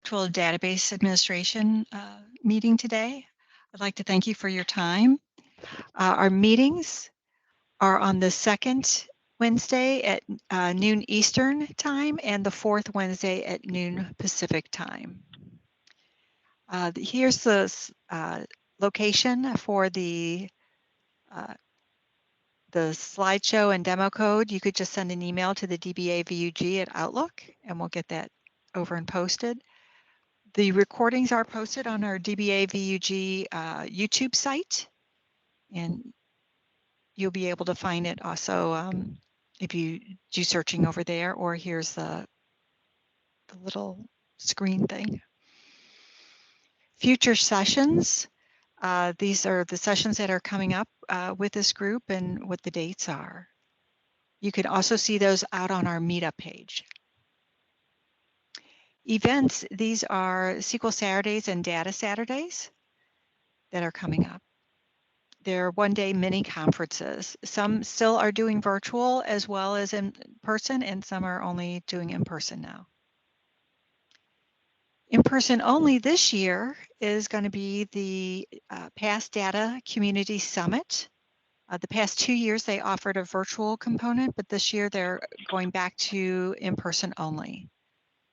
virtual database administration meeting today. I'd like to thank you for your time. Our meetings are on the second Wednesday at noon Eastern time and the fourth Wednesday at noon Pacific time. Here's the location for the slideshow and demo code. You could just send an email to the DBA-VUG at Outlook and we'll get that over and posted. The recordings are posted on our DBA-VUG YouTube site, and you'll be able to find it also if you do searching over there, or here's the little screen thing. Future sessions. These are the sessions that are coming up with this group and what the dates are. You can also see those out on our meetup page. Events, these are SQL Saturdays and Data Saturdays that are coming up. They're one-day mini conferences. Some still are doing virtual as well as in person, and some are only doing in person now. In person only this year is going to be the Past Data Community Summit. The past 2 years they offered a virtual component, but this year they're going back to in person only.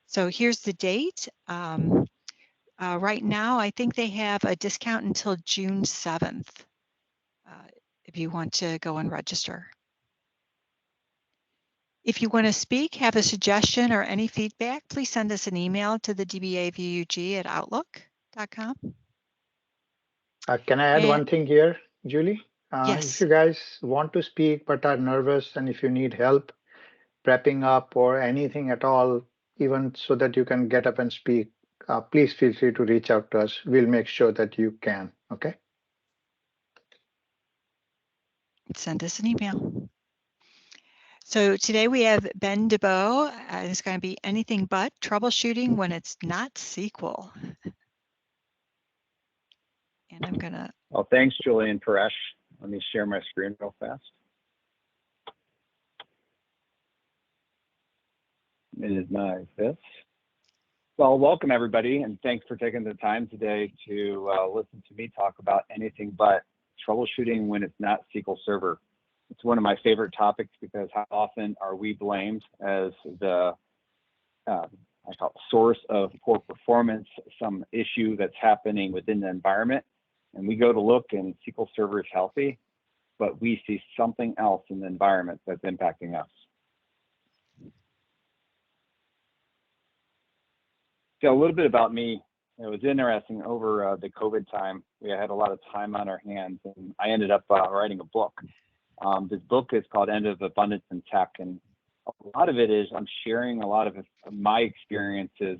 So here's the date. Right now, I think they have a discount until June 7th if you want to go and register. If you want to speak, have a suggestion or any feedback, please send us an email to the DBA-VUG at outlook.com. Can I add one thing here, Julie? Yes. If you guys want to speak but are nervous, and if you need help prepping up or anything at all, even so that you can get up and speak, please feel free to reach out to us. We'll make sure that you can, okay? Send us an email. So today we have Ben DeBow. It's going to be anything but troubleshooting when it's not SQL. And I'm going to... Well, thanks, Julie and Paresh. Let me share my screen real fast. Minimize this. Well, welcome everybody, and thanks for taking the time today to listen to me talk about anything but troubleshooting when it's not SQL Server. It's one of my favorite topics because how often are we blamed as the I call it source of poor performance, some issue that's happening within the environment, and we go to look and SQL Server is healthy, but we see something else in the environment that's impacting us. So a little bit about me. It was interesting over the COVID time. We had a lot of time on our hands, and I ended up writing a book. This book is called End of Abundance in Tech, and a lot of it is I'm sharing a lot of my experiences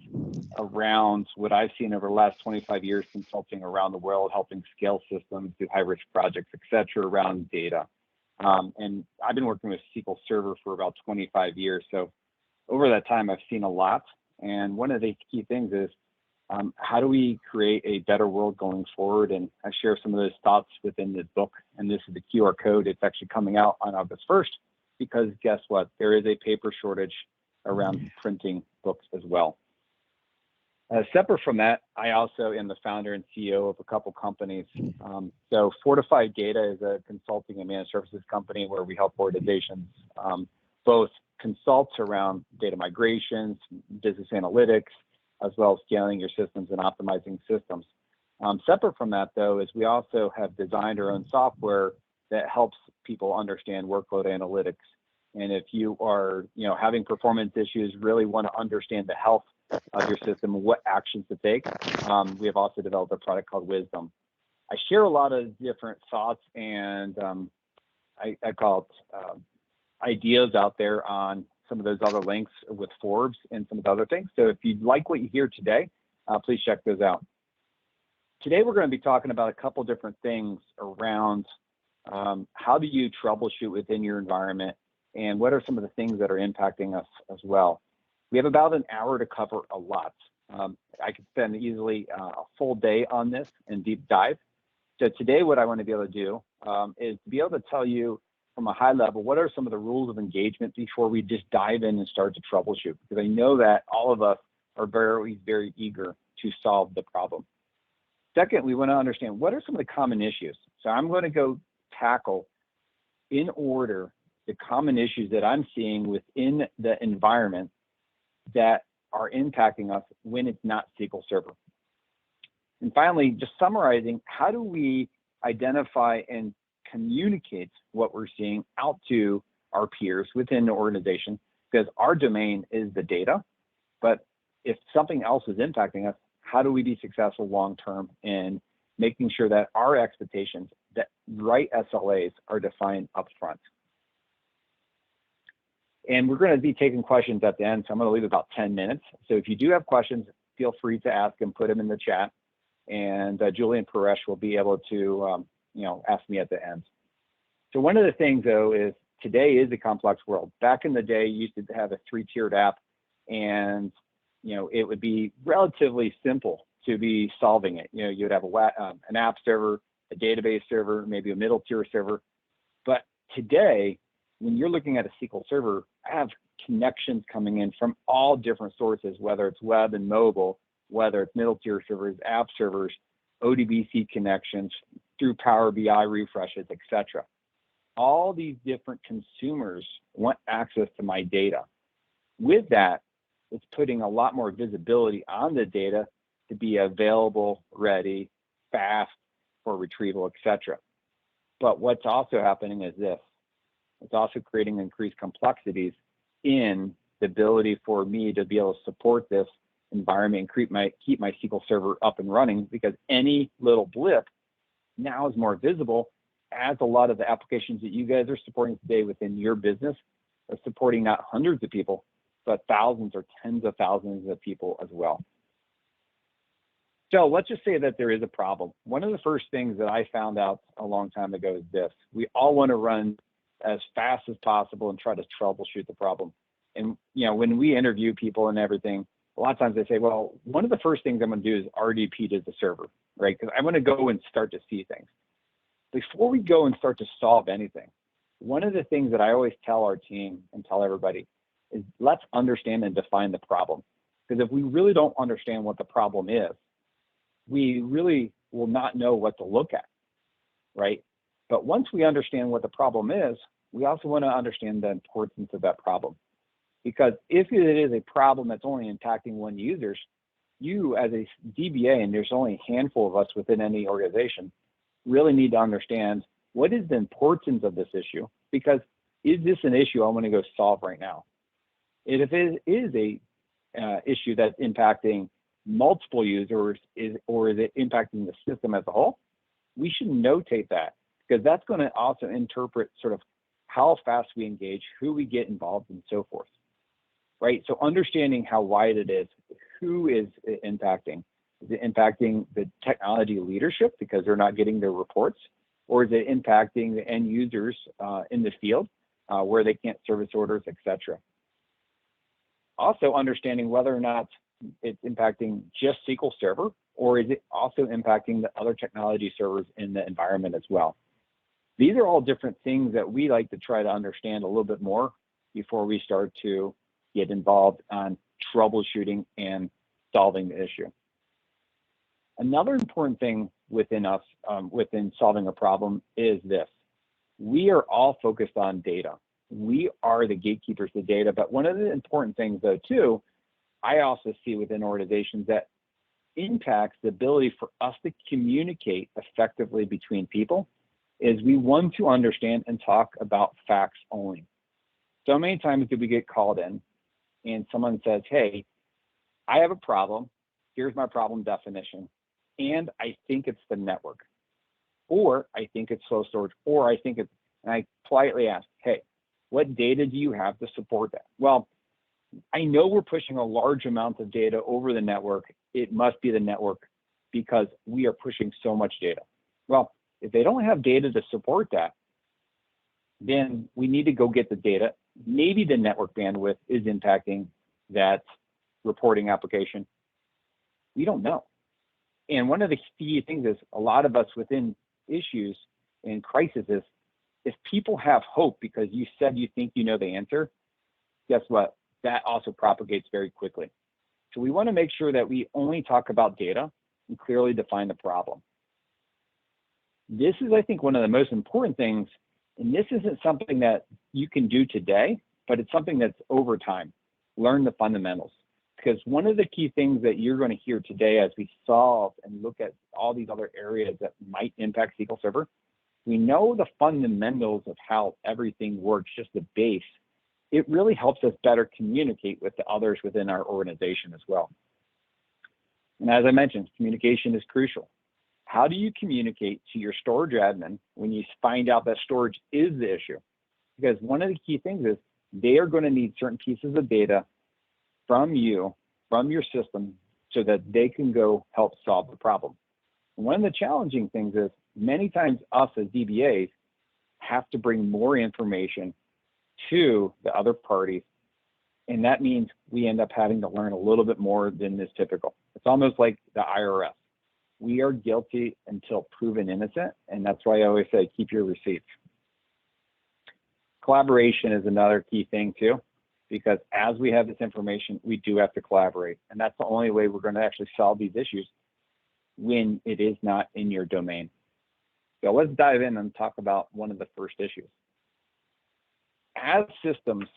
around what I've seen over the last 25 years consulting around the world, helping scale systems, do high-risk projects, et cetera, around data. And I've been working with SQL Server for about 25 years. So over that time, I've seen a lot. And one of the key things is how do we create a better world going forward? And I share some of those thoughts within the book. And this is the QR code. It's actually coming out on August 1st because guess what? There is a paper shortage around printing books as well. Separate from that, I also am the founder and CEO of a couple companies. So Fortified Data is a consulting and managed services company where we help organizations both consult around data migrations, business analytics, as well as scaling your systems and optimizing systems. Separate from that, though, is we also have designed our own software that helps people understand workload analytics. And if you are, having performance issues, really want to understand the health of your system and what actions to take, we have also developed a product called Wisdom. I share a lot of different thoughts and I call it ideas out there on some of those other links with Forbes and some of the other things. So if you like what you hear today, please check those out. Today, we're going to be talking about a couple different things around how do you troubleshoot within your environment and what are some of the things that are impacting us as well. We have about an hour to cover a lot. I could spend easily a full day on this and deep dive. So today, what I want to be able to do is to be able to tell you from a high level, what are some of the rules of engagement before we just dive in and start to troubleshoot? Because I know that all of us are very, very eager to solve the problem. Second, we want to understand what are some of the common issues. So I'm going to go tackle in order the common issues that I'm seeing within the environment that are impacting us when it's not SQL Server. And finally, just summarizing, how do we identify and communicate what we're seeing out to our peers within the organization? Because our domain is the data, but if something else is impacting us, how do we be successful long-term in making sure that our expectations, that right SLAs are defined up front? And we're going to be taking questions at the end, so I'm going to leave about 10 minutes. So if you do have questions, feel free to ask and put them in the chat. And Julie and Paresh will be able to ask me at the end. So one of the things, though, is today is a complex world. Back in the day, you used to have a 3-tiered app, and it would be relatively simple to be solving it. You'd have an app server, a database server, maybe a middle tier server. But today, when you're looking at a SQL Server, I have connections coming in from all different sources, whether it's web and mobile, whether it's middle tier servers, app servers, ODBC connections, through Power BI refreshes, etc. All these different consumers want access to my data. With that, it's putting a lot more visibility on the data to be available, ready, fast for retrieval, etc. But what's also happening is this. It's also creating increased complexities in the ability for me to be able to support this environment and keep my SQL Server up and running, because any little blip now is more visible, as a lot of the applications that you guys are supporting today within your business are supporting not hundreds of people, but thousands or tens of thousands of people as well. So let's just say that there is a problem. One of the first things that I found out a long time ago is this: we all want to run as fast as possible and try to troubleshoot the problem. And when we interview people and everything, a lot of times they say, well, one of the first things I'm going to do is RDP to the server, right? Because I want to go and start to see things. Before we go and start to solve anything, one of the things that I always tell our team and tell everybody is, let's understand and define the problem. Because if we really don't understand what the problem is, we really will not know what to look at, right? But once we understand what the problem is, we also want to understand the importance of that problem. Because if it is a problem that's only impacting one user, you as a DBA, and there's only a handful of us within any organization, really need to understand what is the importance of this issue, because is this an issue I want to go solve right now? And if it is a issue that's impacting multiple users, or is it impacting the system as a whole, we should notate that, because that's going to also interpret sort of how fast we engage, who we get involved, and so forth. Right? So understanding how wide it is, who is it impacting? Is it impacting the technology leadership because they're not getting their reports? Or is it impacting the end users in the field where they can't service orders, etc.? Also understanding whether or not it's impacting just SQL Server, or is it also impacting the other technology servers in the environment as well? These are all different things that we like to try to understand a little bit more before we start to get involved on troubleshooting and solving the issue. Another important thing within us, within solving a problem, is this: we are all focused on data. We are the gatekeepers of data, but one of the important things, though, too, I also see within organizations that impacts the ability for us to communicate effectively between people is we want to understand and talk about facts only. So many times do we get called in and someone says, hey, I have a problem, here's my problem definition, and I think it's the network, or I think it's slow storage, or I think it's, and I politely ask, hey, what data do you have to support that? Well, I know we're pushing a large amount of data over the network. It must be the network because we are pushing so much data. Well, if they don't have data to support that, then we need to go get the data. Maybe the network bandwidth is impacting that reporting application. We don't know. And one of the key things is a lot of us within issues and crises is if people have hope because you said you think you know the answer, guess what? That also propagates very quickly. So we want to make sure that we only talk about data and clearly define the problem. This is, I think, one of the most important things, and this isn't something that you can do today, but it's something that's over time. Learn the fundamentals. Because one of the key things that you're going to hear today as we solve and look at all these other areas that might impact SQL Server, we know the fundamentals of how everything works, just the base. It really helps us better communicate with the others within our organization as well. And as I mentioned, communication is crucial. How do you communicate to your storage admin when you find out that storage is the issue? Because one of the key things is they are going to need certain pieces of data from you, from your system, so that they can go help solve the problem. And one of the challenging things is many times us as DBAs have to bring more information to the other parties, and that means we end up having to learn a little bit more than is typical. It's almost like the IRS. We are guilty until proven innocent, and that's why I always say keep your receipts. Collaboration is another key thing too, because as we have this information, we do have to collaborate, and that's the only way we're going to actually solve these issues when it is not in your domain. So let's dive in and talk about one of the first issues. As systems,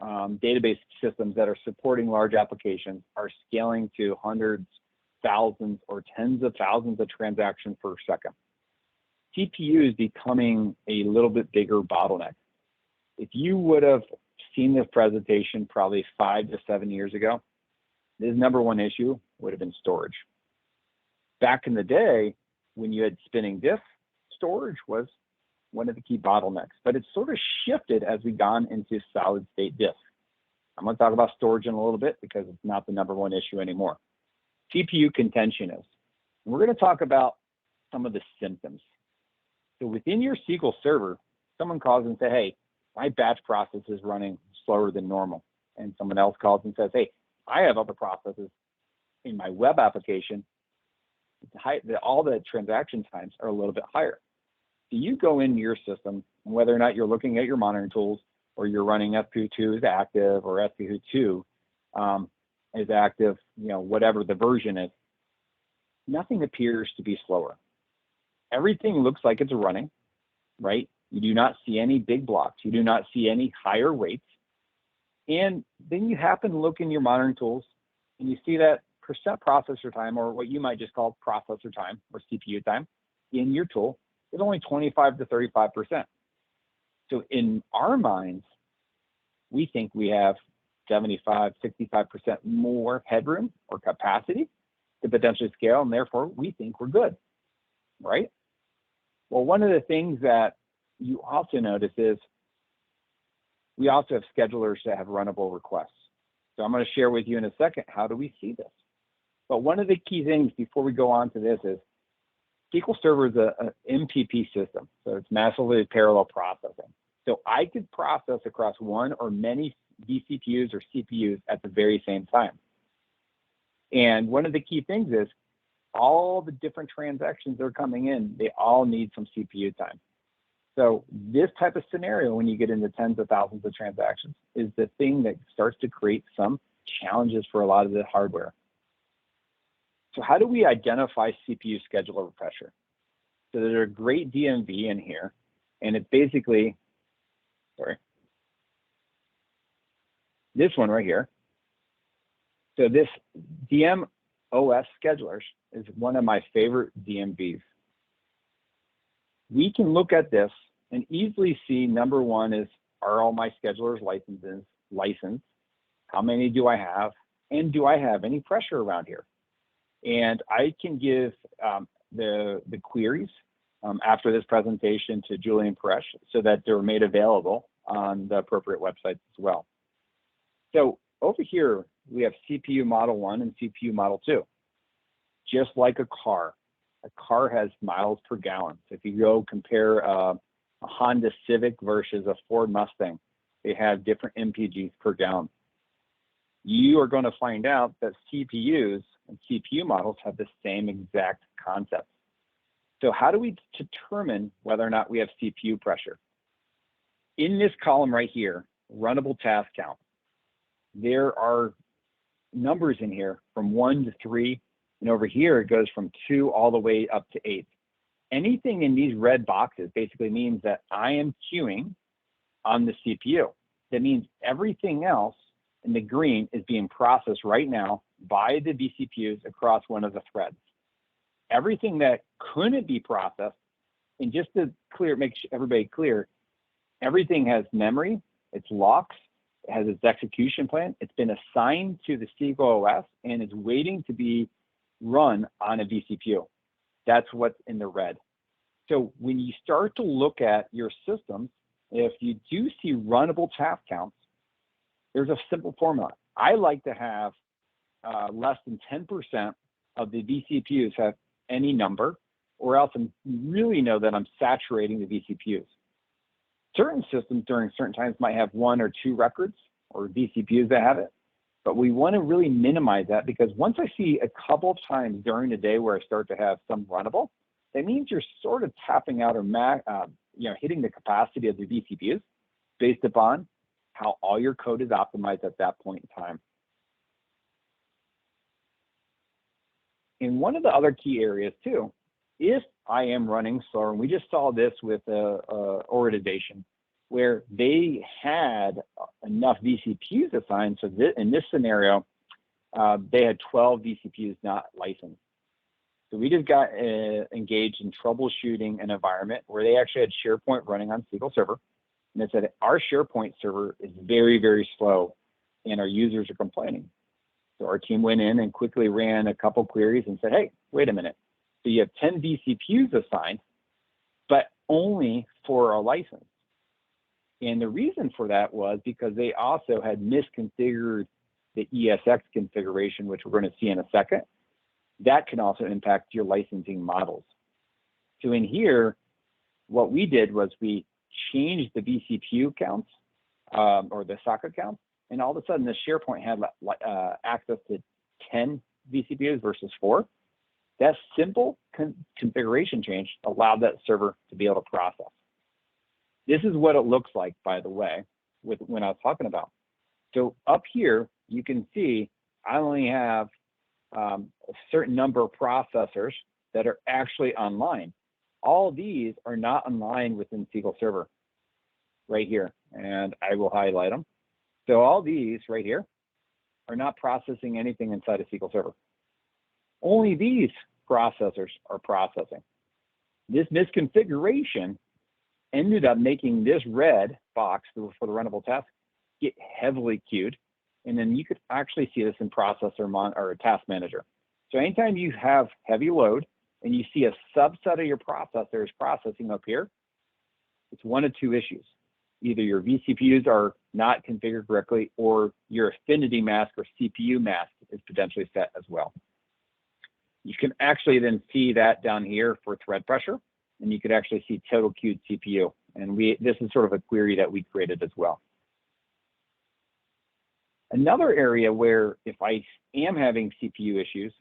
database systems that are supporting large applications are scaling to hundreds, thousands, or tens of thousands of transactions per second, CPU is becoming a little bit bigger bottleneck. If you would have seen this presentation probably 5 to 7 years ago, this number one issue would have been storage. Back in the day, when you had spinning disk, storage was one of the key bottlenecks, but it's sort of shifted as we've gone into solid state disk. I'm going to talk about storage in a little bit because it's not the number one issue anymore. CPU contention is. And we're going to talk about some of the symptoms. So within your SQL Server, someone calls and says, hey, my batch process is running slower than normal. And someone else calls and says, hey, I have other processes in my web application. All the transaction times are a little bit higher. So you go into your system, whether or not you're looking at your monitoring tools or you're running SQL2 is active or SQL2 is active, whatever the version is, nothing appears to be slower. Everything looks like it's running, right? You do not see any big blocks. You do not see any higher weights. And then you happen to look in your monitoring tools and you see that percent processor time, or what you might just call processor time or CPU time in your tool is only 25 to 35%. So in our minds, we think we have 75, 65% more headroom or capacity to potentially scale, and therefore we think we're good, right? Well, one of the things that you also notice is we also have schedulers that have runnable requests. So I'm going to share with you in a second, how do we see this? But one of the key things before we go on to this is SQL Server is an MPP system. So it's massively parallel processing. So I could process across one or many vCPUs or CPUs at the very same time. And one of the key things is all the different transactions that are coming in, they all need some CPU time. So this type of scenario, when you get into tens of thousands of transactions, is the thing that starts to create some challenges for a lot of the hardware. So how do we identify CPU scheduler pressure? So there's a great DMV in here, and it's basically, this one right here. So this DMOS schedulers is one of my favorite DMVs. We can look at this and easily see, number one is, are all my schedulers licensed? How many do I have? And do I have any pressure around here? And I can give the queries after this presentation to Julie and Paresh so that they're made available on the appropriate websites as well. So over here, we have CPU Model 1 and CPU Model 2. Just like a car has miles per gallon. So if you go compare a Honda Civic versus a Ford Mustang, they have different MPGs per gallon. You are going to find out that CPUs and CPU models have the same exact concept. So how do we determine whether or not we have CPU pressure? In this column right here, runnable task count, there are numbers in here from 1 to 3, and over here it goes from 2 all the way up to 8. Anything in these red boxes basically means that I am queuing on the CPU. That means everything else in the green is being processed right now by the vCPUs across one of the threads. Everything that couldn't be processed, and just to make everybody clear, everything has memory, it's locks, it has its execution plan, it's been assigned to the SQL OS, and it's waiting to be run on a vCPU. That's what's in the red. So when you start to look at your systems, if you do see runnable task counts, there's a simple formula. I like to have less than 10% of the vCPUs have any number, or else I really know that I'm saturating the vCPUs. Certain systems during certain times might have 1 or 2 records or vCPUs that have it, but we want to really minimize that, because once I see a couple of times during the day where I start to have some runnable, that means you're sort of tapping out or hitting the capacity of the vCPUs based upon how all your code is optimized at that point in time. And one of the other key areas too, if I am running slower, and we just saw this with organization where they had enough vCPUs assigned. So in this scenario, they had 12 vCPUs not licensed. So we just got engaged in troubleshooting an environment where they actually had SharePoint running on SQL Server. And they said, our SharePoint server is very, very slow and our users are complaining. So our team went in and quickly ran a couple queries and said, hey, wait a minute. So you have 10 vCPUs assigned, but only for a license. And the reason for that was because they also had misconfigured the ESX configuration, which we're going to see in a second. That can also impact your licensing models. So in here, what we did was we changed the vCPU counts or the socket counts, and all of a sudden the SharePoint had access to 10 vCPUs versus 4. That simple configuration change allowed that server to be able to process. This is what it looks like, by the way, when I was talking about. So up here, you can see I only have a certain number of processors that are actually online. All of these are not online within SQL Server right here, and I will highlight them. So all these right here are not processing anything inside of SQL Server. Only these processors are processing. This misconfiguration ended up making this red box for the runnable test get heavily queued. And then you could actually see this in processor or task manager. So anytime you have heavy load and you see a subset of your processors processing up here, it's one of two issues. Either your vCPUs are not configured correctly, or your affinity mask or CPU mask is potentially set as well. You can actually then see that down here for thread pressure, and you could actually see total queued CPU. And this is sort of a query that we created as well. Another area where if I am having CPU issues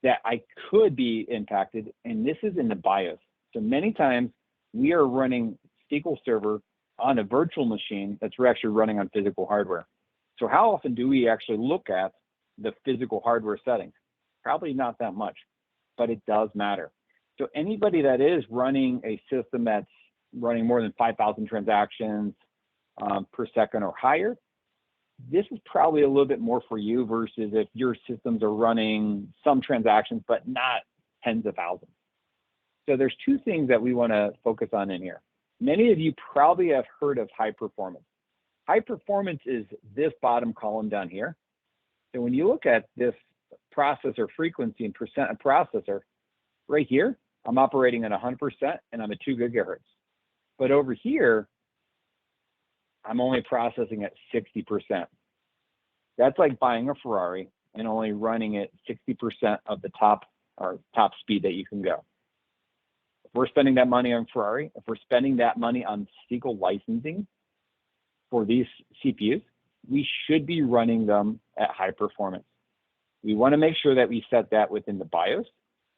that I could be impacted, and this is in the BIOS. So many times we are running SQL Server on a virtual machine that's actually running on physical hardware. So how often do we actually look at the physical hardware settings? Probably not that much, but it does matter. So anybody that is running a system that's running more than 5,000 transactions per second or higher, this is probably a little bit more for you versus if your systems are running some transactions, but not tens of thousands. So there's two things that we want to focus on in here. Many of you probably have heard of high performance. High performance is this bottom column down here. So when you look at this processor frequency and percent of processor, right here, I'm operating at 100% and I'm at 2 gigahertz. But over here, I'm only processing at 60%. That's like buying a Ferrari and only running at 60% of the top speed that you can go. If we're spending that money on Ferrari, if we're spending that money on SQL licensing for these CPUs, we should be running them at high performance. We want to make sure that we set that within the BIOS,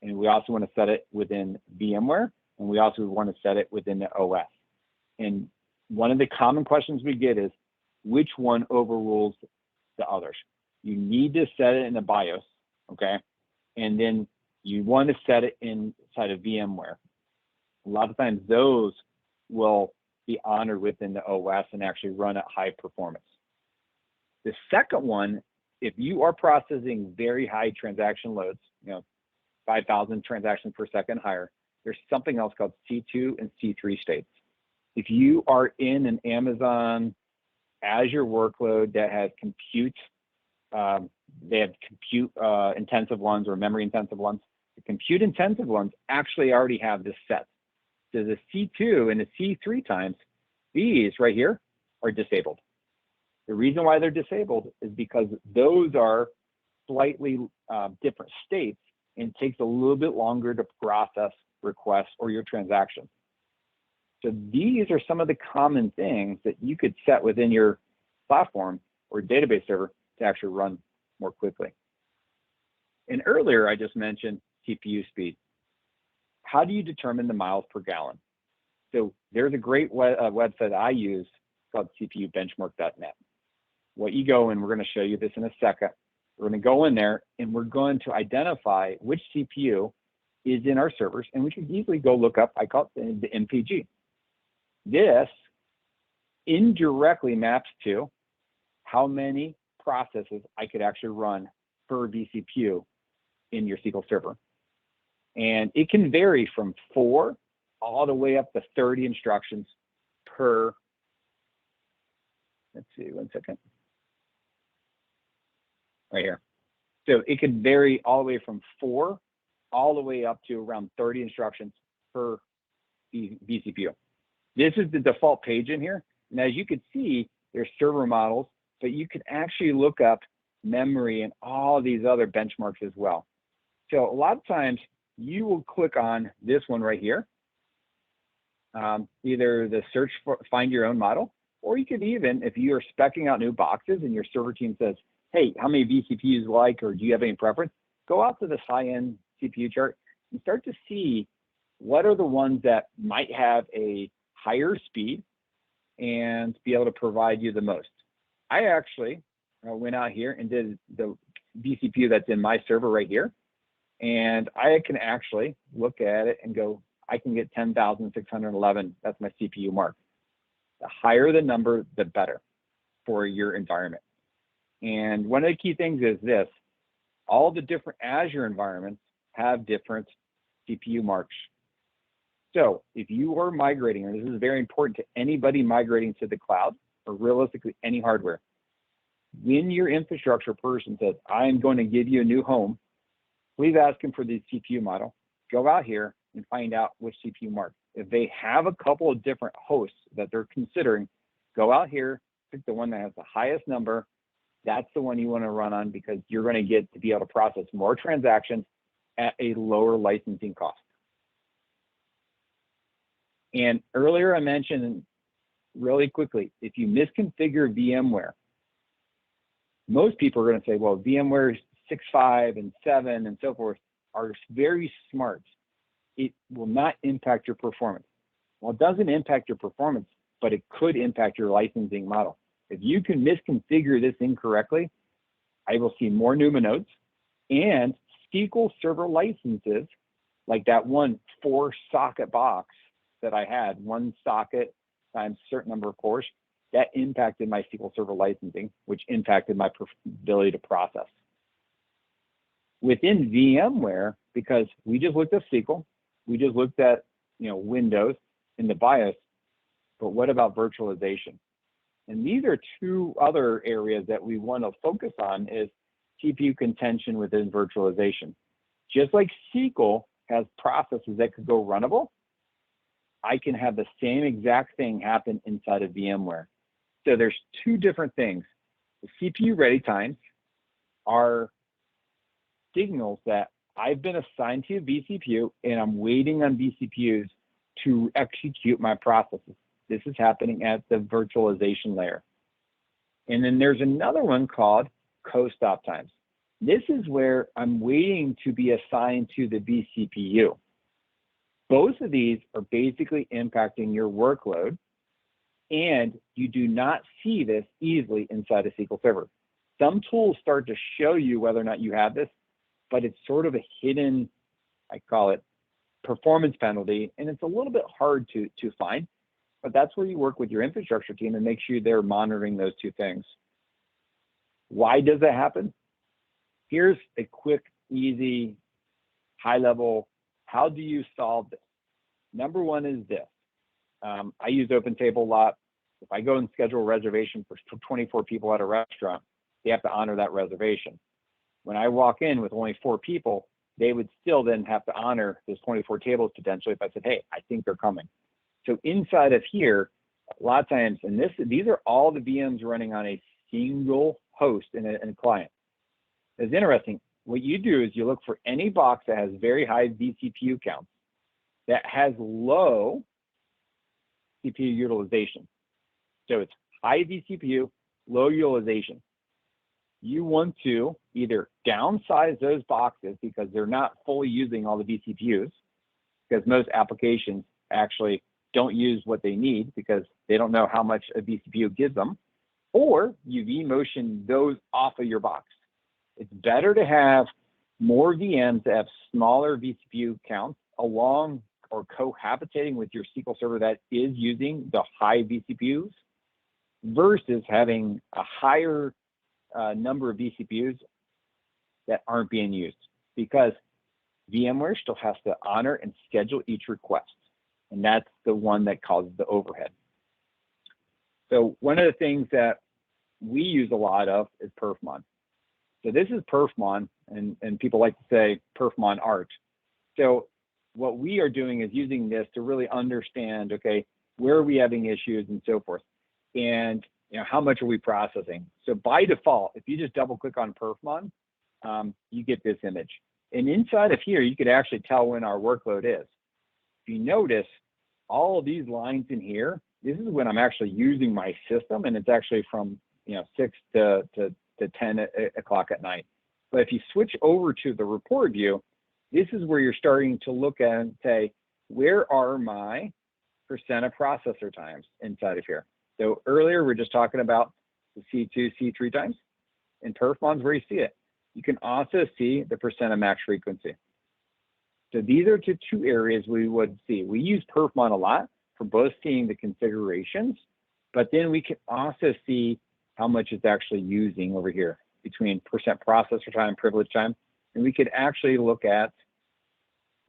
and we also want to set it within VMware, and we also want to set it within the OS. And one of the common questions we get is, which one overrules the others? you need to set it in the BIOS, okay? And then you want to set it inside of VMware. A lot of times those will be honored within the OS and actually run at high performance. The second one, if you are processing very high transaction loads, 5,000 transactions per second higher, there's something else called C2 and C3 states. If you are in an Amazon Azure workload that has compute, they have compute intensive ones or memory intensive ones. The compute intensive ones actually already have this set. So the C2 and the C3 times, these right here are disabled. The reason why they're disabled is because those are slightly different states and takes a little bit longer to process requests or your transactions. So these are some of the common things that you could set within your platform or database server to actually run more quickly. And earlier, I just mentioned CPU speed. How do you determine the miles per gallon? So there's a great website I use called cpubenchmark.net. What you go, and we're going to show you this in a second. We're going to go in there and we're going to identify which CPU is in our servers, and we can easily go look up, I call it the MPG. This indirectly maps to how many processes I could actually run per vCPU in your SQL Server. And it can vary from 4 all the way up to 30 instructions per, let's see, one second. Right here. So it can vary all the way from 4 all the way up to around 30 instructions per vCPU. This is the default page in here. And as you can see, there's server models, but you can actually look up memory and all these other benchmarks as well. So a lot of times you will click on this one right here, either the search for find your own model, or you could even, if you are speccing out new boxes and your server team says, hey, how many vCPUs like, or do you have any preference? Go out to this high-end CPU chart and start to see what are the ones that might have a higher speed and be able to provide you the most. I actually went out here and did the vCPU that's in my server right here. And I can actually look at it and go, I can get 10,611. That's my CPU mark. The higher the number, the better for your environment. And one of the key things is this: all the different Azure environments have different CPU marks. So if you are migrating, and this is very important to anybody migrating to the cloud, or realistically any hardware, when your infrastructure person says, I'm going to give you a new home, please ask them for the CPU model. Go out here and find out which CPU mark. If they have a couple of different hosts that they're considering, go out here, pick the one that has the highest number. That's the one you want to run on, because you're going to get to be able to process more transactions at a lower licensing cost. And earlier I mentioned really quickly, if you misconfigure VMware, most people are going to say, well, VMware 6.5 and 7 and so forth are very smart. It will not impact your performance. Well, it doesn't impact your performance, but it could impact your licensing model. If you can misconfigure this incorrectly, I will see more NUMA nodes and SQL Server licenses, like that one 4-socket box that I had, 1 socket times a certain number of cores, that impacted my SQL Server licensing, which impacted my ability to process. Within VMware, because we just looked at SQL, we just looked at Windows in the BIOS, but what about virtualization? And these are 2 other areas that we want to focus on, is CPU contention within virtualization. Just like SQL has processes that could go runnable, I can have the same exact thing happen inside of VMware. So there's 2 different things. The CPU ready times are signals that I've been assigned to a vCPU and I'm waiting on vCPUs to execute my processes. This is happening at the virtualization layer. And then there's another one called co-stop times. This is where I'm waiting to be assigned to the vCPU. Both of these are basically impacting your workload, and you do not see this easily inside a SQL Server. Some tools start to show you whether or not you have this, but it's sort of a hidden, I call it, performance penalty, and it's a little bit hard to find. But that's where you work with your infrastructure team and make sure they're monitoring those two things. Why does that happen? Here's a quick, easy, high level, how do you solve this? Number one is this. I use OpenTable a lot. If I go and schedule a reservation for 24 people at a restaurant, they have to honor that reservation. When I walk in with only 4 people, they would still then have to honor those 24 tables potentially if I said, hey, I think they're coming. So inside of here, a lot of times, and these are all the VMs running on a single host in a client. It's interesting. What you do is you look for any box that has very high vCPU counts, that has low CPU utilization. So it's high vCPU, low utilization. You want to either downsize those boxes because they're not fully using all the vCPUs, because most applications actually don't use what they need because they don't know how much a vCPU gives them, or you vMotion those off of your box. It's better to have more VMs that have smaller vCPU counts along or cohabitating with your SQL Server that is using the high vCPUs versus having a higher number of vCPUs that aren't being used, because VMware still has to honor and schedule each request. And that's the one that causes the overhead. So one of the things that we use a lot of is perfmon. So this is perfmon, and people like to say perfmon art. So what we are doing is using this to really understand, okay, where are we having issues and so forth, and how much are we processing. So by default, if you just double click on perfmon, you get this image. And inside of here, you could actually tell when our workload is. If you notice, all of these lines in here, this is when I'm actually using my system, and it's actually from 6 to 10 o'clock at night. But if you switch over to the report view, this is where you're starting to look at and say, where are my percent of processor times inside of here? So earlier, we're just talking about the C2, C3 times. In perfmon's where you see it. You can also see the percent of max frequency. So these are the two areas we would see. We use perfmon a lot for both seeing the configurations, but then we can also see how much it's actually using over here between percent processor time, privilege time, and we could actually look at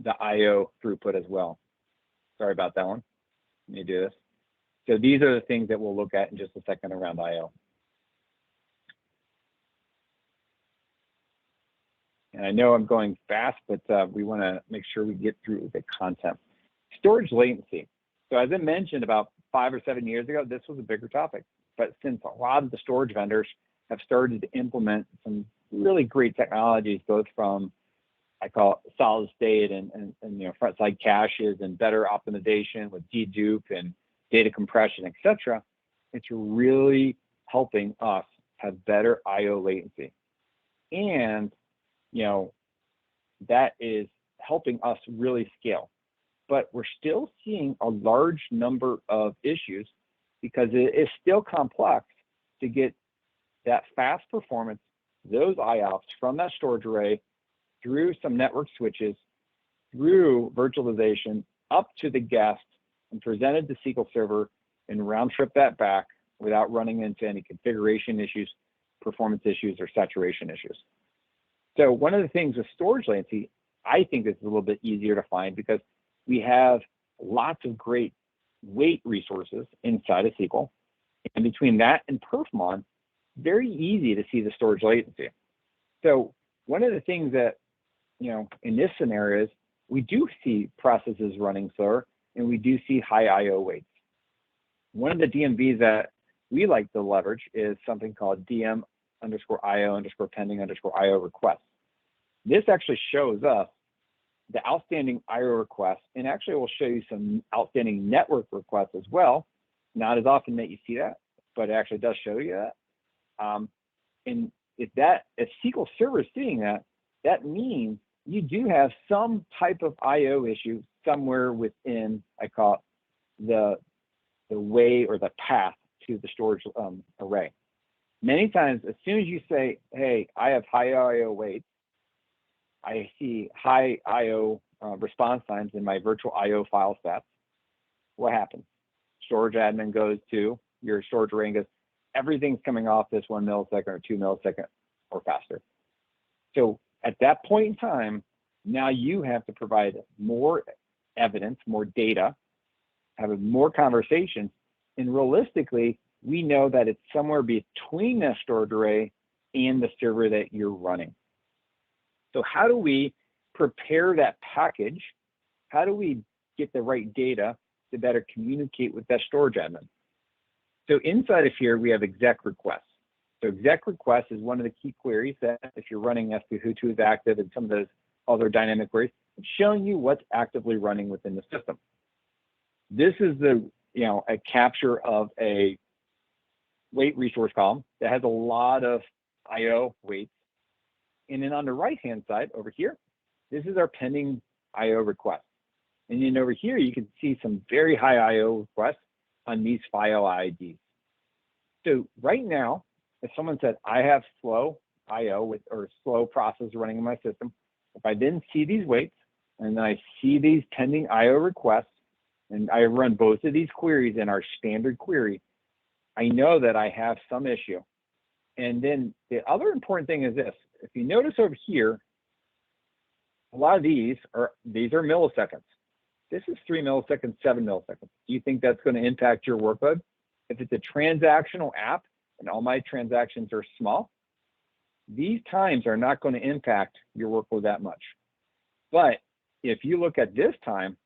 the IO throughput as well. Sorry about that one. Let me do this. So these are the things that we'll look at in just a second around IO. And I know I'm going fast, but we want to make sure we get through the content. Storage latency. So as I mentioned, about 5 or 7 years ago, this was a bigger topic. But since a lot of the storage vendors have started to implement some really great technologies, both from, I call it solid state and front side caches and better optimization with dedupe and data compression, etc., it's really helping us have better IO latency. And that is helping us really scale. But we're still seeing a large number of issues because it is still complex to get that fast performance, those IOPS from that storage array through some network switches, through virtualization, up to the guest and presented to SQL Server and round trip that back without running into any configuration issues, performance issues, or saturation issues. So one of the things with storage latency, I think is a little bit easier to find because we have lots of great weight resources inside of SQL. And between that and perfmon, very easy to see the storage latency. So one of the things that, in this scenario is we do see processes running slower and we do see high IO weights. One of the DMVs that we like to leverage is something called DM_IO_pending_IO requests. This actually shows us the outstanding IO requests, and actually will show you some outstanding network requests as well. Not as often that you see that, but it actually does show you that. And if SQL Server is seeing that, that means you do have some type of IO issue somewhere within, I call it the way or the path to the storage array. Many times, as soon as you say, hey, I have high IO weights, I see high IO response times in my virtual IO file stats, what happens? Storage admin goes to your storage array and goes, everything's coming off this 1 millisecond or 2 millisecond or faster. So at that point in time, now you have to provide more evidence, more data, have more conversations, and realistically, we know that it's somewhere between that storage array and the server that you're running. So how do we prepare that package? How do we get the right data to better communicate with that storage admin? So inside of here, we have exec requests. So exec request is one of the key queries that if you're running SQL is active and some of those other dynamic queries, it's showing you what's actively running within the system. This is the, a capture of a weight resource column that has a lot of IO weights. And then on the right-hand side over here, this is our pending IO request. And then over here, you can see some very high IO requests on these file IDs. So right now, if someone said, I have slow IO or slow process running in my system, if I then see these weights and then I see these pending IO requests, and I run both of these queries in our standard query, I know that I have some issue. And then the other important thing is this. If you notice over here, a lot of these are milliseconds. This is 3 milliseconds, 7 milliseconds. Do you think that's going to impact your workload? If it's a transactional app and all my transactions are small, these times are not going to impact your workload that much. But if you look at this time,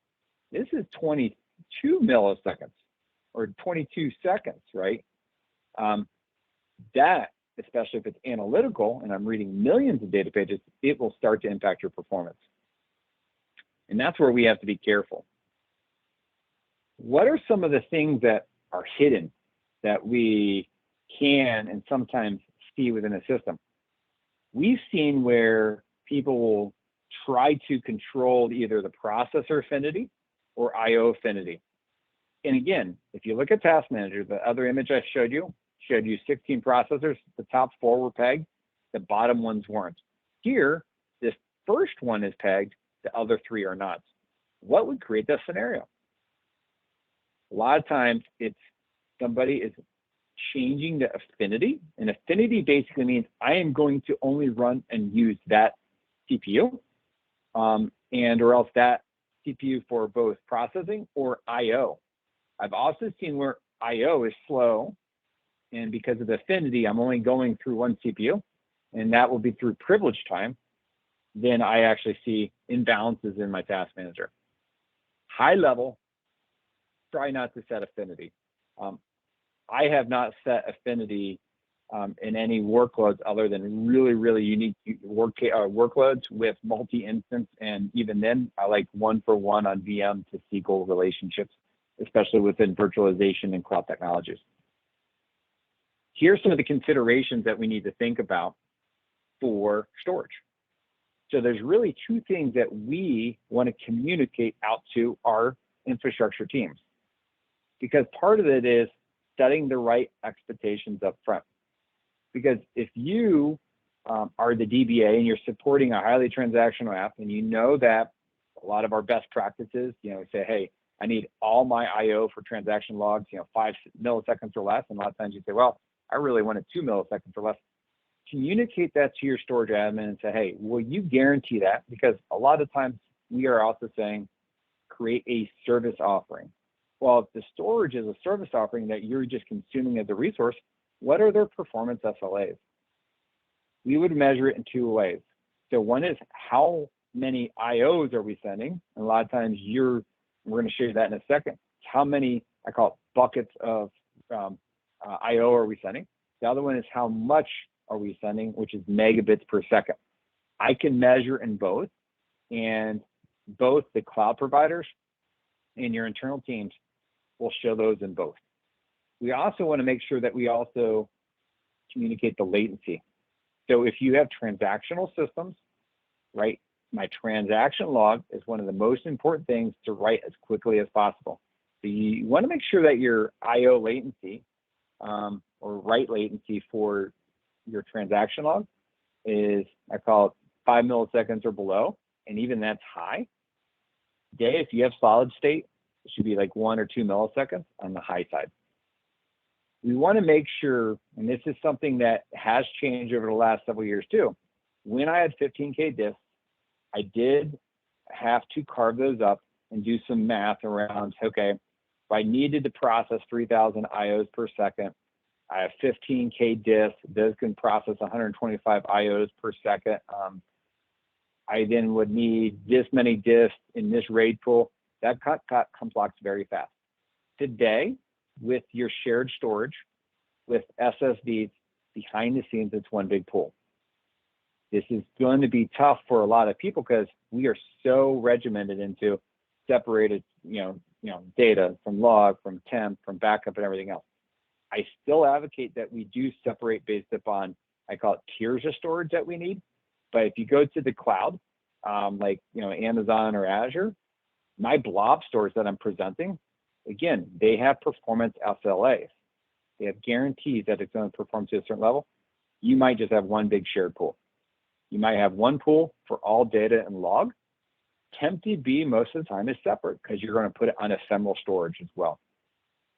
this is 22 milliseconds or 22 seconds, right? That, especially if it's analytical and I'm reading millions of data pages, it will start to impact your performance. And that's where we have to be careful. What are some of the things that are hidden that we can and sometimes see within a system? We've seen where people will try to control either the processor affinity or IO affinity. And again, if you look at Task Manager, the other image I showed you 16 processors. The top 4 were pegged, the bottom ones weren't. Here, this first one is pegged, the other 3 are not. What would create that scenario? A lot of times it's somebody is changing the affinity, and affinity basically means I am going to only run and use that CPU, and or else that CPU for both processing or IO. I've also seen where IO is slow, and because of the affinity, I'm only going through one CPU, and that will be through privilege time. Then I actually see imbalances in my Task Manager. High level, try not to set affinity. I have not set affinity in any workloads other than really, really unique workloads with multi-instance, and even then, I like one-for-one on VM to SQL relationships, especially within virtualization and cloud technologies. Here's some of the considerations that we need to think about for storage. So there's really 2 things that we want to communicate out to our infrastructure teams, because part of it is setting the right expectations up front. Because if you are the DBA and you're supporting a highly transactional app, and you know that a lot of our best practices, say, hey, I need all my IO for transaction logs, 5 milliseconds or less. And a lot of times you say, well, I really want it 2 milliseconds or less. Communicate that to your storage admin and say, hey, will you guarantee that? Because a lot of times we are also saying, create a service offering. Well, if the storage is a service offering that you're just consuming as a resource, what are their performance SLAs? We would measure it in 2 ways. So one is how many IOs are we sending? And a lot of times we're going to show you that in a second. How many, I call it buckets of IO are we sending? The other one is how much are we sending, which is megabits per second. I can measure in both, and both the cloud providers and your internal teams will show those in both. We also want to make sure that we also communicate the latency. So if you have transactional systems, right, my transaction log is one of the most important things to write as quickly as possible. So you want to make sure that your IO latency or write latency for your transaction log is, I call it 5 milliseconds or below, and even that's high. Day, if you have solid state, it should be like 1 or 2 milliseconds on the high side. We want to make sure, and this is something that has changed over the last several years too. When I had 15K disks, I did have to carve those up and do some math around, okay, if I needed to process 3,000 IOs per second, I have 15K disks, those can process 125 IOs per second. I then would need this many disks in this RAID pool. That got complex very fast. Today, with your shared storage, with SSDs, behind the scenes, it's one big pool. This is going to be tough for a lot of people because we are so regimented into separated, data from log, from temp, from backup, and everything else. I still advocate that we do separate based upon, I call it tiers of storage that we need. But if you go to the cloud, like Amazon or Azure, my blob stores that I'm presenting, again, they have performance SLAs. They have guarantees that it's going to perform to a certain level. You might just have one big shared pool. You might have one pool for all data and log. TempDB most of the time is separate because you're going to put it on ephemeral storage as well.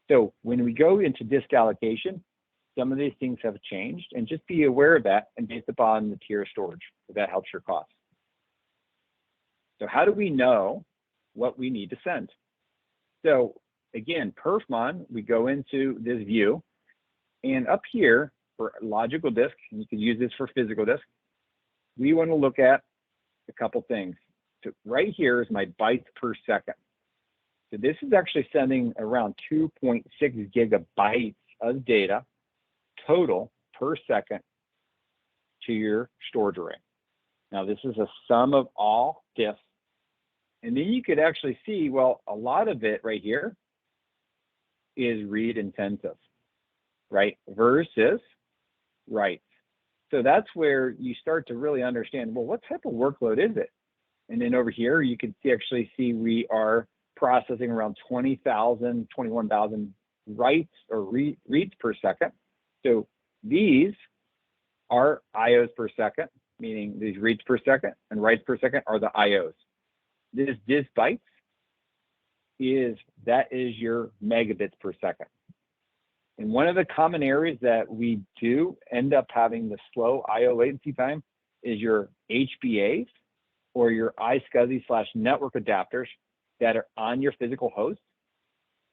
So when we go into disk allocation, some of these things have changed, and just be aware of that and based upon the tier of storage, if that helps your costs. So how do we know what we need to send? So again, perfmon, we go into this view, and up here for logical disk, and you can use this for physical disk, we want to look at a couple things. So right here is my bytes per second. So this is actually sending around 2.6 gigabytes of data total per second to your storage array. Now this is a sum of all disks. And then you could actually see, well, a lot of it right here is read intensive, right? Versus write. So that's where you start to really understand, well, what type of workload is it? And then over here, you can actually see we are processing around 20,000, 21,000 writes or reads per second. So these are IOs per second, meaning these reads per second and writes per second are the IOs. This disk bytes is your megabits per second. And one of the common areas that we do end up having the slow IO latency time is your HBAs or your iSCSI/network adapters that are on your physical host.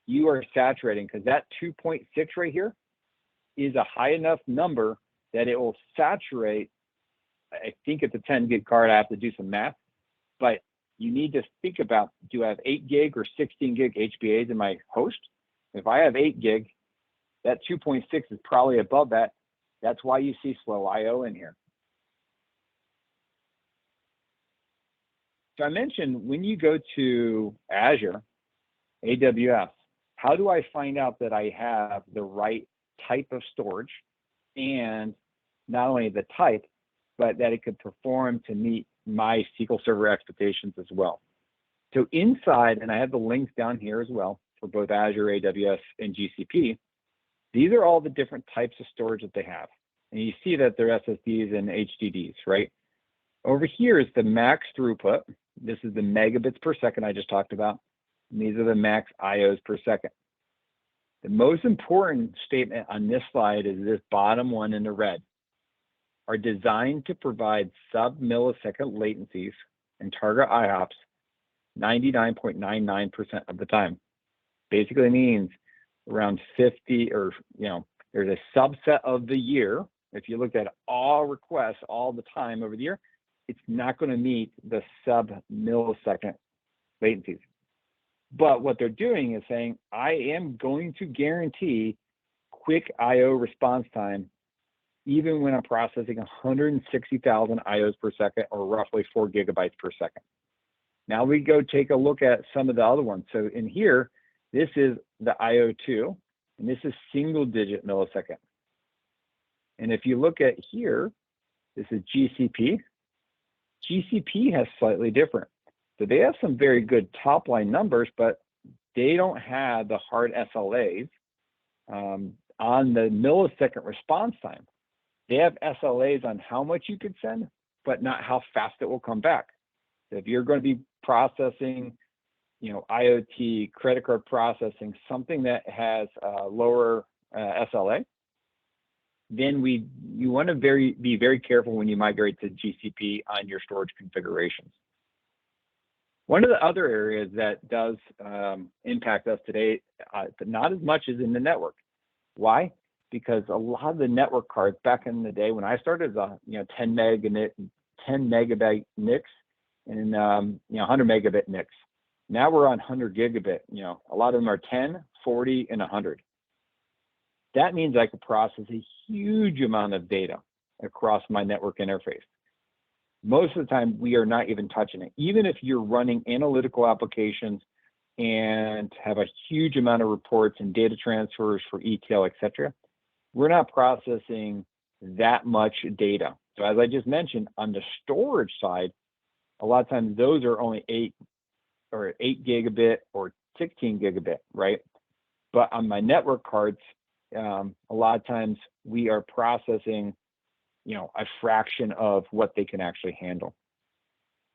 You are saturating because that 2.6 right here is a high enough number that it will saturate. I think it's a 10 gig card. I have to do some math, but you need to think about, do I have 8 gig or 16 gig HBAs in my host? If I have 8 gig, that 2.6 is probably above that. That's why you see slow IO in here. So I mentioned when you go to Azure, AWS, how do I find out that I have the right type of storage, and not only the type, but that it could perform to meet my SQL Server expectations as well? So inside, and I have the links down here as well for both Azure, AWS, and GCP, these are all the different types of storage that they have. And you see that they're SSDs and HDDs, right? Over here is the max throughput. This is the megabits per second I just talked about. And these are the max IOs per second. The most important statement on this slide is this bottom one in the red. Are designed to provide sub-millisecond latencies and target IOPS 99.99% of the time. Basically means around 50, or there's a subset of the year. If you looked at all requests all the time over the year, it's not going to meet the sub-millisecond latencies. But what they're doing is saying, I am going to guarantee quick IO response time even when I'm processing 160,000 IOs per second, or roughly 4 gigabytes per second. Now we go take a look at some of the other ones. So in here, this is the IO2, and this is single-digit millisecond. And if you look at here, this is GCP. GCP has slightly different. So they have some very good top-line numbers, but they don't have the hard SLAs. on the millisecond response time, they have SLAs on how much you could send, but not how fast it will come back. So if you're going to be processing, IoT, credit card processing, something that has a lower SLA, then you want to be very careful when you migrate to GCP on your storage configurations. One of the other areas that does impact us today, but not as much as in the network. Why? Because a lot of the network cards back in the day when I started, 10 megabit NICs and 100 megabit NICs. Now we're on 100 gigabit. A lot of them are 10, 40, and 100. That means I could process a huge amount of data across my network interface. Most of the time, we are not even touching it. Even if you're running analytical applications and have a huge amount of reports and data transfers for ETL, et cetera, we're not processing that much data. So as I just mentioned, on the storage side, a lot of times those are only 8 gigabit or 16 gigabit, right? But on my network cards, a lot of times we are processing a fraction of what they can actually handle.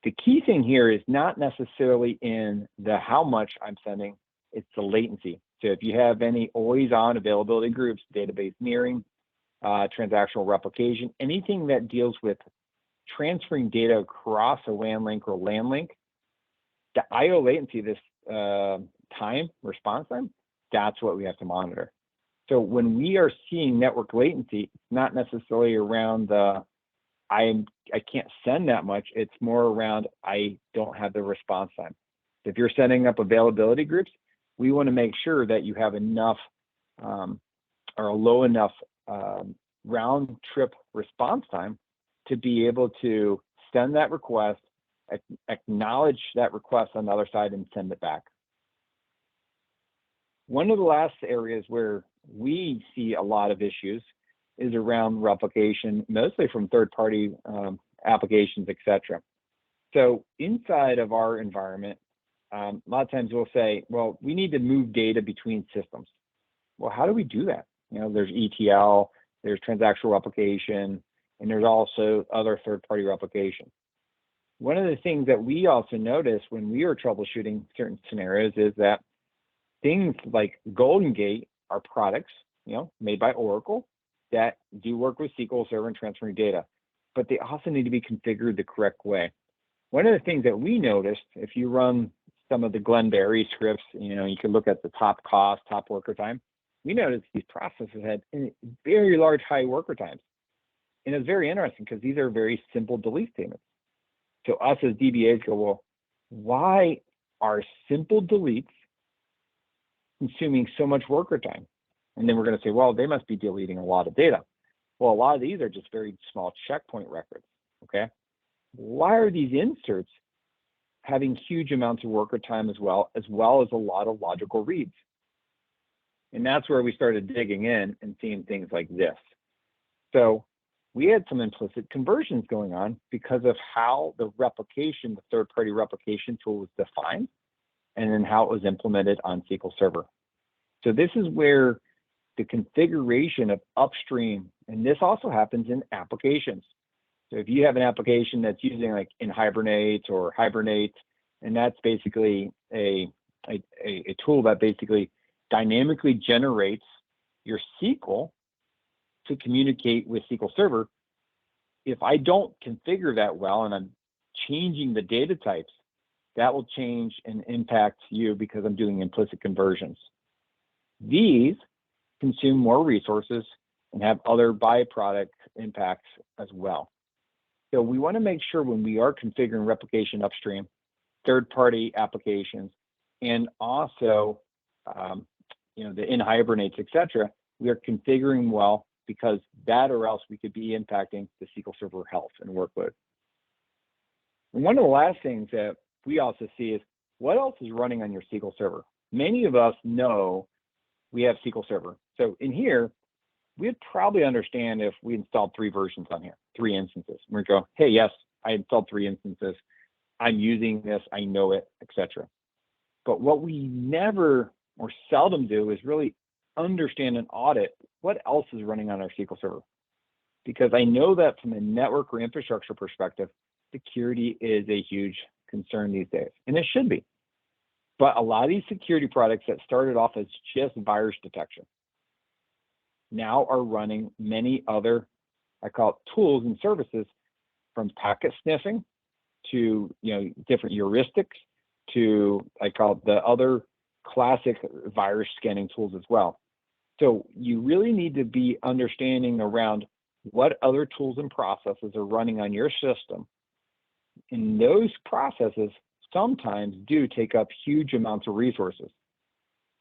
The key thing here is not necessarily in the how much I'm sending, it's the latency. So if you have any always on availability groups, database mirroring, transactional replication, anything that deals with transferring data across a WAN link or LAN link, the IO latency, this response time, that's what we have to monitor. So when we are seeing network latency, it's not necessarily around I can't send that much. It's more around I don't have the response time. If you're setting up availability groups, we want to make sure that you have enough or a low enough round trip response time to be able to send that request, acknowledge that request on the other side, and send it back. One of the last areas where we see a lot of issues is around replication, mostly from third-party applications, et cetera. So inside of our environment, a lot of times we'll say, well, we need to move data between systems. Well, how do we do that? There's ETL, there's transactional replication, and there's also other third-party replication. One of the things that we also notice when we are troubleshooting certain scenarios is that things like Golden Gate are products, made by Oracle that do work with SQL Server and transferring data, but they also need to be configured the correct way. One of the things that we noticed, if you run some of the Glenberry scripts, you can look at the top cost, top worker time. We noticed these processes had very large high worker times. And it's very interesting because these are very simple delete statements. So us as DBAs go, well, why are simple deletes consuming so much worker time? And then we're going to say, well, they must be deleting a lot of data. Well, a lot of these are just very small checkpoint records, okay? Why are these inserts having huge amounts of worker time as well as a lot of logical reads? And that's where we started digging in and seeing things like this. So we had some implicit conversions going on because of how the replication, the third-party replication tool was defined, and then how it was implemented on SQL Server. So this is where the configuration of upstream, and this also happens in applications. So if you have an application that's using like in Hibernate or Hibernate, and that's basically a tool that basically dynamically generates your SQL to communicate with SQL Server. If I don't configure that well and I'm changing the data types, that will change and impact you because I'm doing implicit conversions. These consume more resources and have other byproduct impacts as well. So we want to make sure when we are configuring replication upstream, third-party applications, and also the in Hibernates, et cetera, we are configuring well, because that or else we could be impacting the SQL Server health and workload. And one of the last things that we also see is what else is running on your SQL Server? Many of us know we have SQL Server. So in here, we'd probably understand if we installed 3 versions on here, 3 instances. We'd go, hey, yes, I installed 3 instances. I'm using this, I know it, etc. But what we never or seldom do is really understand and audit what else is running on our SQL Server. Because I know that from a network or infrastructure perspective, security is a huge concern these days, and it should be. But a lot of these security products that started off as just virus detection now are running many other, I call it, tools and services, from packet sniffing to different heuristics to, I call it, the other classic virus scanning tools as well. So you really need to be understanding around what other tools and processes are running on your system. And those processes sometimes do take up huge amounts of resources.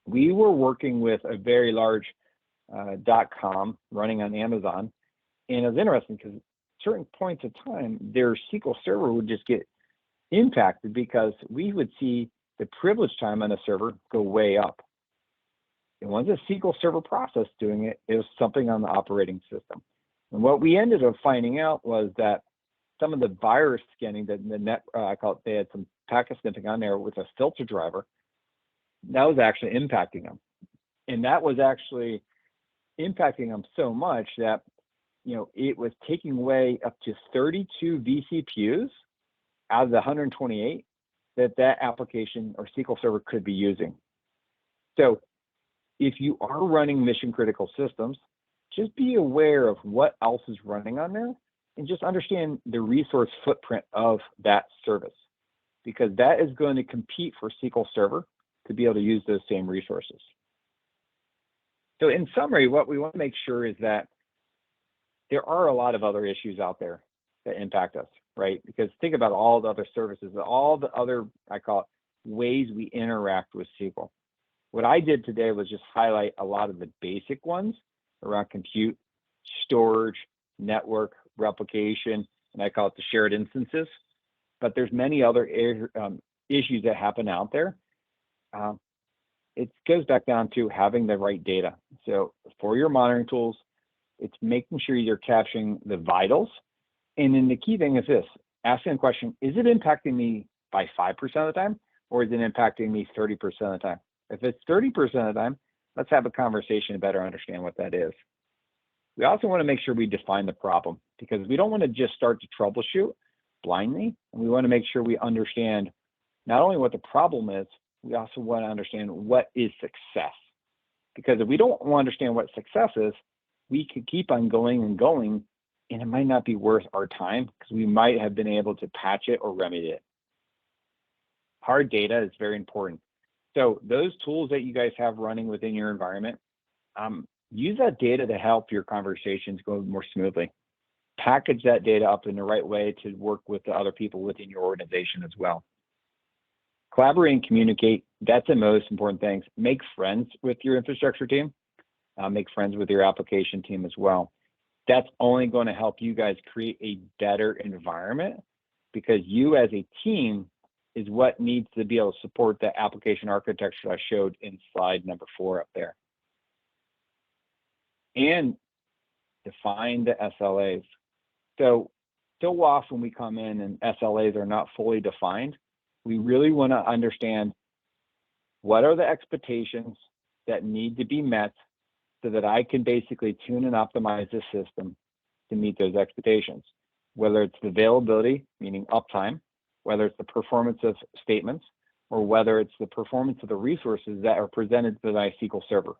We were working with a very large .com running on Amazon, and it was interesting because at certain points of time, their SQL Server would just get impacted because we would see the privilege time on a server go way up. It wasn't a SQL Server process doing it, it was something on the operating system. And what we ended up finding out was that some of the virus scanning, I call it, they had some packet sniffing on there with a filter driver, that was actually impacting them. And that was actually impacting them so much that, it was taking away up to 32 vCPUs out of the 128 that application or SQL Server could be using. So if you are running mission critical systems, just be aware of what else is running on there and just understand the resource footprint of that service, because that is going to compete for SQL Server to be able to use those same resources. So in summary, what we want to make sure is that there are a lot of other issues out there that impact us, right? Because think about all the other services, all the other, I call it, ways we interact with SQL. What I did today was just highlight a lot of the basic ones around compute, storage, network, replication, and I call it the shared instances. But there's many other issues that happen out there. It goes back down to having the right data. So for your monitoring tools, it's making sure you're capturing the vitals. And then the key thing is this, asking the question, is it impacting me by 5% of the time, or is it impacting me 30% of the time? If it's 30% of the time, let's have a conversation to better understand what that is. We also want to make sure we define the problem, because we don't want to just start to troubleshoot blindly. And we want to make sure we understand not only what the problem is, we also want to understand what is success. Because if we don't understand what success is, we could keep on going and going, and it might not be worth our time because we might have been able to patch it or remedy it. Hard data is very important. So those tools that you guys have running within your environment, use that data to help your conversations go more smoothly. Package that data up in the right way to work with the other people within your organization as well. Collaborate and communicate, that's the most important thing. Make friends with your infrastructure team. Make friends with your application team as well. That's only going to help you guys create a better environment, because you as a team is what needs to be able to support the application architecture I showed in slide number 4 up there. And define the SLAs. So often we come in and SLAs are not fully defined. We really want to understand what are the expectations that need to be met so that I can basically tune and optimize the system to meet those expectations, whether it's the availability, meaning uptime, whether it's the performance of statements, or whether it's the performance of the resources that are presented to my SQL Server.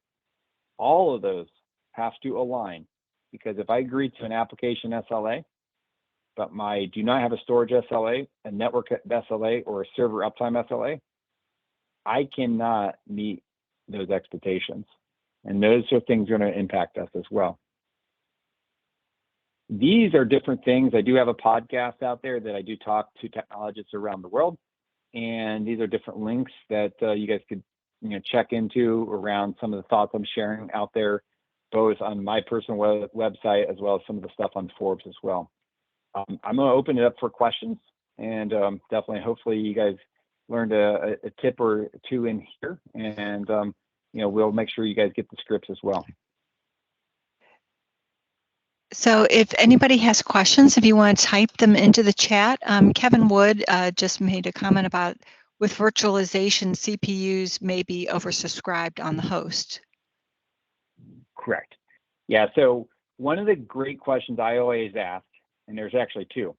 All of those have to align, because if I agree to an application SLA, but I do not have a storage SLA, a network SLA, or a server uptime SLA, I cannot meet those expectations. And those are things that are going to impact us as well. These are different things. I do have a podcast out there that I do talk to technologists around the world. And these are different links that you guys could check into around some of the thoughts I'm sharing out there, both on my personal website as well as some of the stuff on Forbes as well. I'm going to open it up for questions, and definitely, hopefully you guys learned a tip or two in here, and we'll make sure you guys get the scripts as well. So if anybody has questions, if you want to type them into the chat, Kevin Wood just made a comment about with virtualization, CPUs may be oversubscribed on the host. Correct. Yeah, so one of the great questions I always ask, and there's actually two.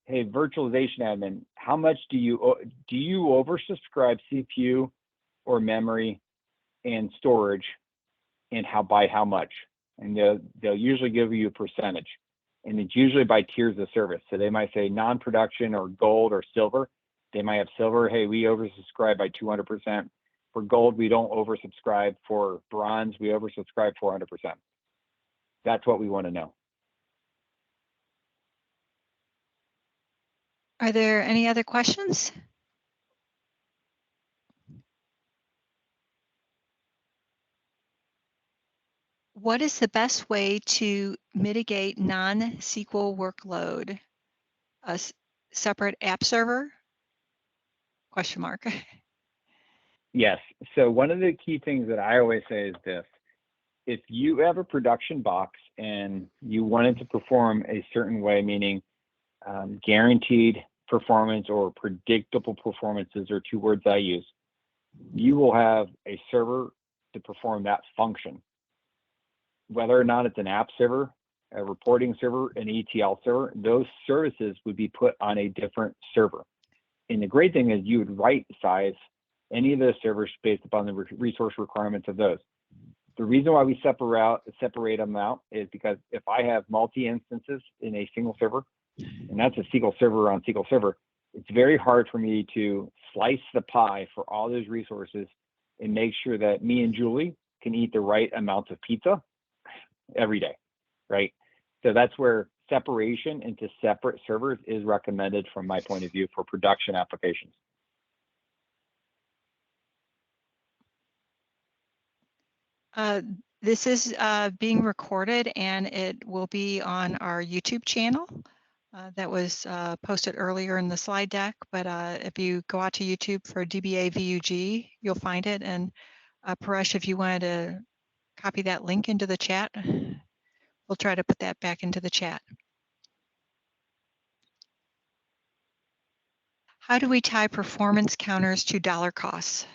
Hey, virtualization admin, how much do you oversubscribe CPU or memory and storage, and by how much? And they'll usually give you a percentage, and it's usually by tiers of service. So they might say non-production or gold or silver. They might have silver. Hey, we oversubscribe by 200%. For gold, we don't oversubscribe. For bronze, we oversubscribe 400%. That's what we want to know. Are there any other questions? What is the best way to mitigate non-SQL workload? A separate app server? Question mark. Yes. So one of the key things that I always say is this. If you have a production box and you want it to perform a certain way, meaning guaranteed performance or predictable performances are two words I use, you will have a server to perform that function. Whether or not it's an app server, a reporting server, an ETL server, those services would be put on a different server. And the great thing is you would right size any of those servers based upon the resource requirements of those. The reason why we separate them out is because if I have multi-instances in a single server, and that's a SQL Server on SQL Server, it's very hard for me to slice the pie for all those resources and make sure that me and Julie can eat the right amounts of pizza every day, right? So that's where separation into separate servers is recommended from my point of view for production applications. This is being recorded and it will be on our YouTube channel. That was posted earlier in the slide deck, but if you go out to YouTube for DBA-VUG, you'll find it. And Paresh, if you wanted to copy that link into the chat, we'll try to put that back into the chat. How do we tie performance counters to dollar costs?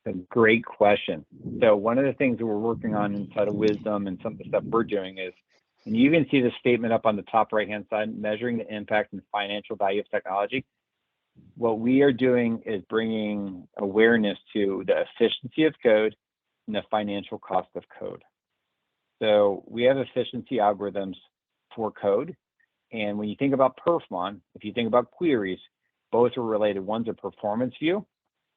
A great question. So one of the things that we're working on inside of Wisdom and some of the stuff we're doing is, and you can see the statement up on the top right-hand side, measuring the impact and financial value of technology. What we are doing is bringing awareness to the efficiency of code and the financial cost of code. So we have efficiency algorithms for code. And when you think about perfmon, if you think about queries, both are related. One's a performance view,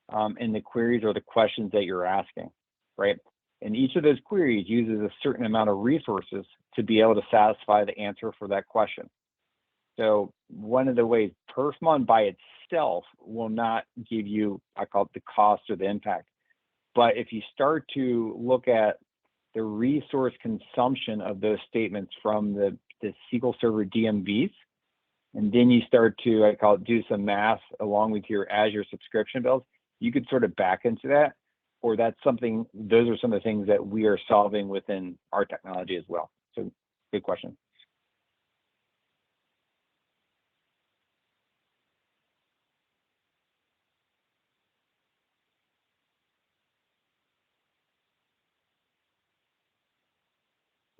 and the queries are the questions that you're asking, right? And each of those queries uses a certain amount of resources to be able to satisfy the answer for that question. So one of the ways perfmon by itself will not give you, I call it the cost or the impact. But if you start to look at the resource consumption of those statements from the SQL Server DMVs, and then you start to, I call it, do some math along with your Azure subscription bills, you could sort of back into that, or that's something, those are some of the things that we are solving within our technology as well. So good question.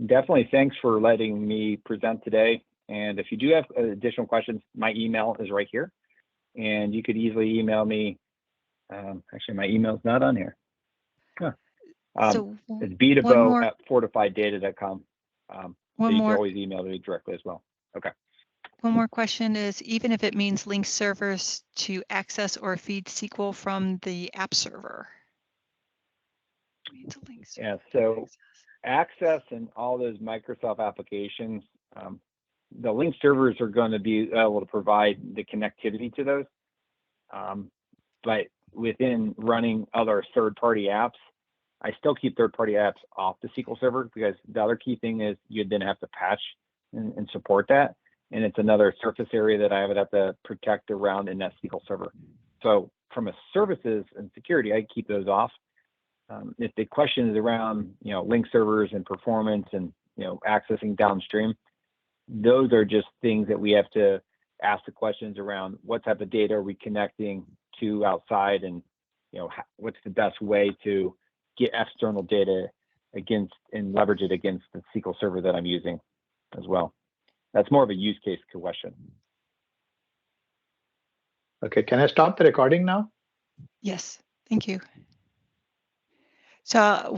Definitely, thanks for letting me present today. And if you do have additional questions, my email is right here. And you could easily email me. Actually, my email's not on here. Huh. So it's DeBow@fortifieddata.com. So you can always email me directly as well. Okay. One more question is, even if it means link servers to access or feed SQL from the app server? Yeah, so access and all those Microsoft applications, the link servers are going to be able to provide the connectivity to those. But within running other third-party apps, I still keep third-party apps off the SQL Server, because the other key thing is you then have to patch and support that. And it's another surface area that I would have to protect around in that SQL Server. So from a services and security, I keep those off. If the question is around, link servers and performance and, accessing downstream, those are just things that we have to ask the questions around. What type of data are we connecting to outside, and, what's the best way to get external data against and leverage it against the SQL Server that I'm using as well. That's more of a use case question. Okay, can I stop the recording now? Yes, thank you. So